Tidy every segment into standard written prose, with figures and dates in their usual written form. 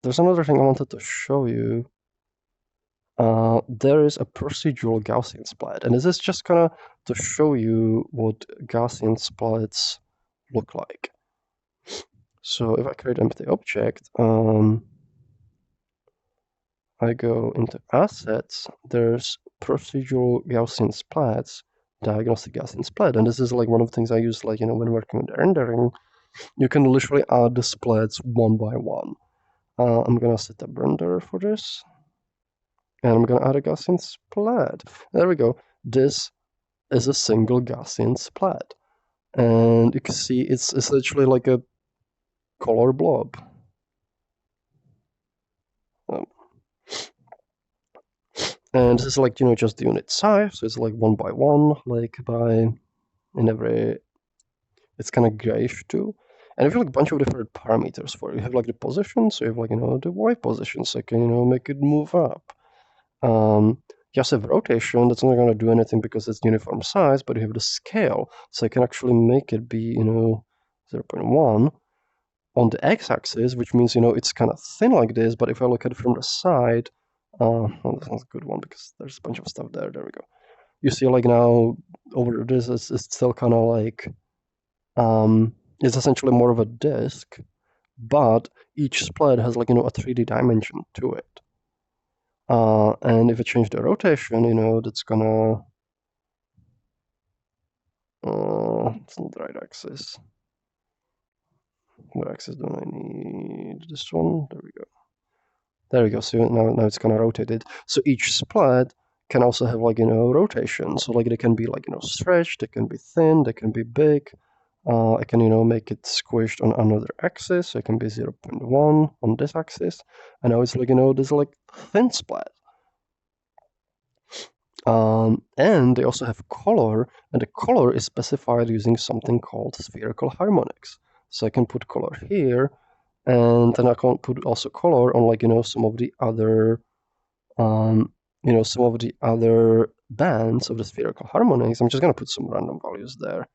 there's another thing I wanted to show you. There is a procedural Gaussian splat, and this is just kind of to show you what Gaussian splats look like. So if I create empty object, I go into assets, there's procedural Gaussian splats, diagnostic Gaussian splat, and this is like one of the things I use, like, when working with rendering. You can literally add the splats one by one. I'm gonna set a render for this, and I'm gonna add a Gaussian splat. There we go. This is a single Gaussian splat, and you can see it's essentially like a color blob. And this is like, just the unit size, so it's like 1 by 1, like in every, it's kind of grayish too. And if you have like a bunch of different parameters for it, you have like the position, so you have like, the Y position, so you can, make it move up. You also have rotation, that's not going to do anything because it's uniform size, but you have the scale, so you can actually make it be, 0.1 on the x-axis, which means, it's kind of thin like this, but if I look at it from the side, well, that's not a good one because there's a bunch of stuff there. There we go. You see, like now over this is still kind of like, it's essentially more of a disk, but each split has like, a 3D dimension to it. And if I change the rotation, that's gonna, it's not the right axis. What axis do I need? This one. There we go. There we go. So now it's gonna rotate it. So each split can also have like, rotation. So like they can be like, stretched, they can be thin, they can be big. I can, make it squished on another axis. So it can be 0.1 on this axis. And now it's like, this like thin splat. And they also have color, and the color is specified using something called spherical harmonics. So I can put color here, and then I can put also color on like, some of the other, some of the other bands of the spherical harmonics. I'm just gonna put some random values there,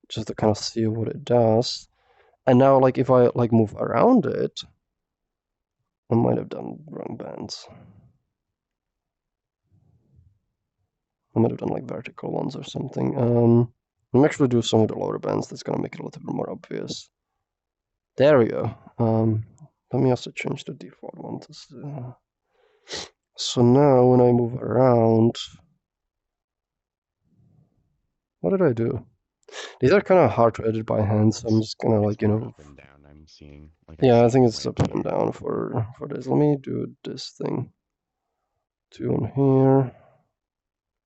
just to kind of see what it does. And now, like, if I like move around it, I might have done wrong bands. I might have done like vertical ones or something. I'm actually do some of the lower bands. That's gonna make it a little bit more obvious. There we go. Let me also change the default one to see. So now when I move around, what did I do? These are kind of hard to edit by hand, so I'm just gonna like, up and down. I'm seeing. Yeah, I think it's up and down for this. Let me do this thing. 2 on here.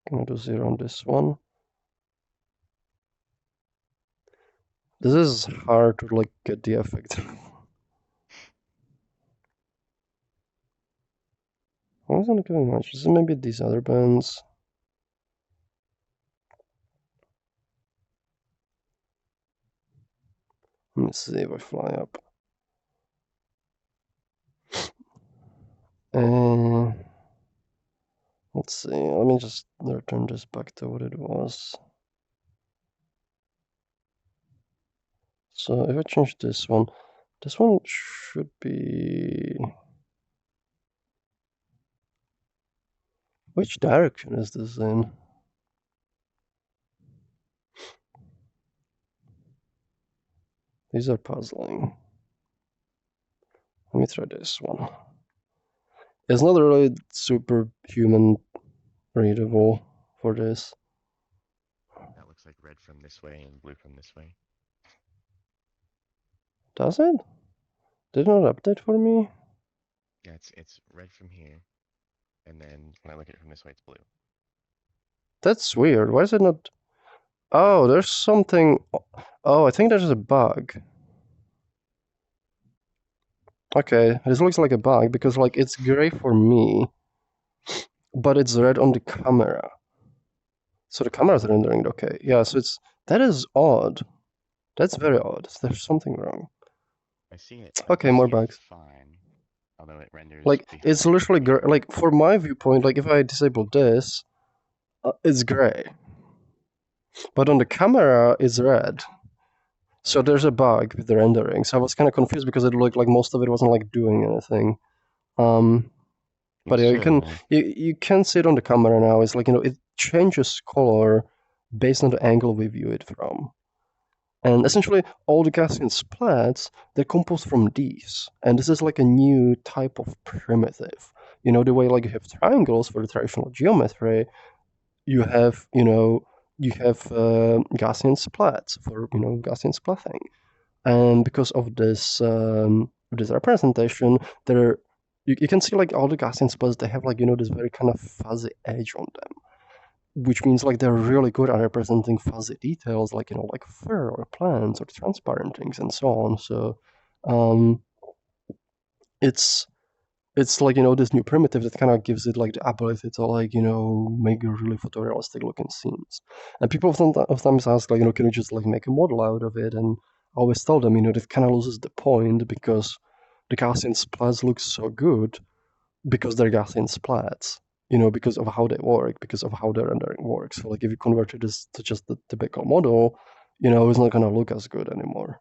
Gonna do 0 on this one. This is hard to like get the effect. I wasn't doing much. This is maybe these other bands. Let me see if I fly up. Let's see. Let me just return this back to what it was. So if I change this one should be... Which direction is this in? These are puzzling. Let me try this one. It's not really super human readable for this. That looks like red from this way and blue from this way. Does it? Did it not update for me? Yeah, it's red from here, and then when I look at it from this way, it's blue. That's weird. Why is it not... Oh, there's something... Oh, I think there's a bug. Okay, this looks like a bug because like it's gray for me, but it's red on the camera. So the camera's rendering it okay. Yeah, so that is odd. That's very odd. There's something wrong. I see it. Okay, more bugs. Fine, although it renders. Like it's literally gray. Like for my viewpoint, like if I disable this, it's gray. But on the camera, it's red. So there's a bug with the rendering. So I was kind of confused because it looked like most of it wasn't like doing anything. But yeah, So, you can see it on the camera now. It's like it changes color based on the angle we view it from. And essentially, all the Gaussian splats, they're composed from these. And this is like a new type of primitive. The way like you have triangles for the traditional geometry, you have, Gaussian splats for, Gaussian splatting. And because of this representation, there you can see like all the Gaussian splats, they have like, this very kind of fuzzy edge on them, which means like they're really good at representing fuzzy details, like like fur or plants or transparent things and so on. So um, it's it's like this new primitive that kind of gives it like the ability to like make really photorealistic looking scenes. And people sometimes ask like can you just like make a model out of it? And I always tell them that kind of loses the point because the Gaussian splats look so good because they're Gaussian splats, because of how they work, because of how the rendering works. So like if you convert this to just the typical model, it's not gonna look as good anymore.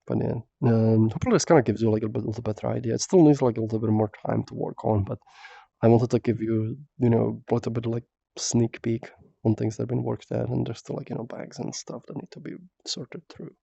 But yeah, hopefully this kind of gives you like a little better idea. It still needs like a little bit more time to work on, but I wanted to give you, a little bit like sneak peek on things that have been worked at, and there's still like bugs and stuff that need to be sorted through.